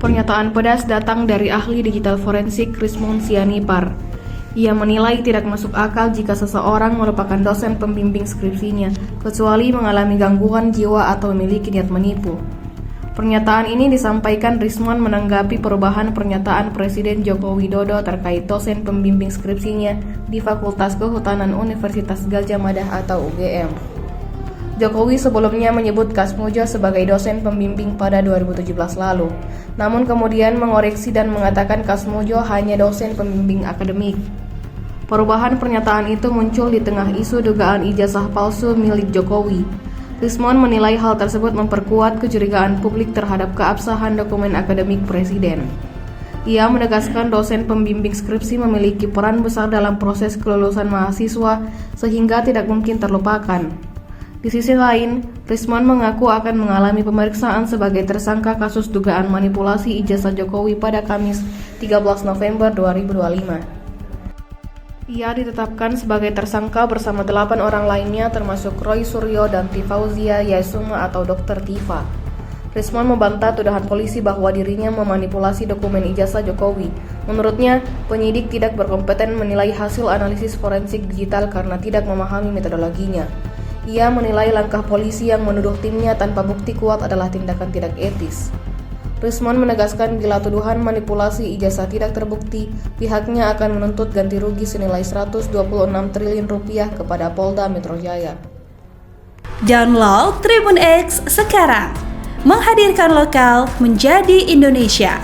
Pernyataan pedas datang dari ahli digital forensik Rismond Sianipar. Ia menilai tidak masuk akal jika seseorang merupakan dosen pembimbing skripsinya, kecuali mengalami gangguan jiwa atau memiliki niat menipu. Pernyataan ini disampaikan Rismond menanggapi perubahan pernyataan Presiden Joko Widodo terkait dosen pembimbing skripsinya di Fakultas Kehutanan Universitas Gadjah Mada atau UGM. Jokowi sebelumnya menyebut Kasmujo sebagai dosen pembimbing pada 2017 lalu, namun kemudian mengoreksi dan mengatakan Kasmujo hanya dosen pembimbing akademik. Perubahan pernyataan itu muncul di tengah isu dugaan ijazah palsu milik Jokowi. Rismond menilai hal tersebut memperkuat kecurigaan publik terhadap keabsahan dokumen akademik Presiden. Ia menegaskan dosen pembimbing skripsi memiliki peran besar dalam proses kelulusan mahasiswa sehingga tidak mungkin terlupakan. Di sisi lain, Rismond mengaku akan mengalami pemeriksaan sebagai tersangka kasus dugaan manipulasi ijazah Jokowi pada Kamis 13 November 2025. Ia ditetapkan sebagai tersangka bersama 8 orang lainnya termasuk Roy Suryo dan Tifauzia Yasuma atau Dr. Tifa. Rismond membantah tuduhan polisi bahwa dirinya memanipulasi dokumen ijazah Jokowi. Menurutnya, penyidik tidak berkompeten menilai hasil analisis forensik digital karena tidak memahami metodologinya. Ia menilai langkah polisi yang menuduh timnya tanpa bukti kuat adalah tindakan tidak etis. Rismond menegaskan bila tuduhan manipulasi ijazah tidak terbukti, pihaknya akan menuntut ganti rugi senilai 126 triliun rupiah kepada Polda Metro Jaya. Download Tribun X sekarang, menghadirkan lokal menjadi Indonesia.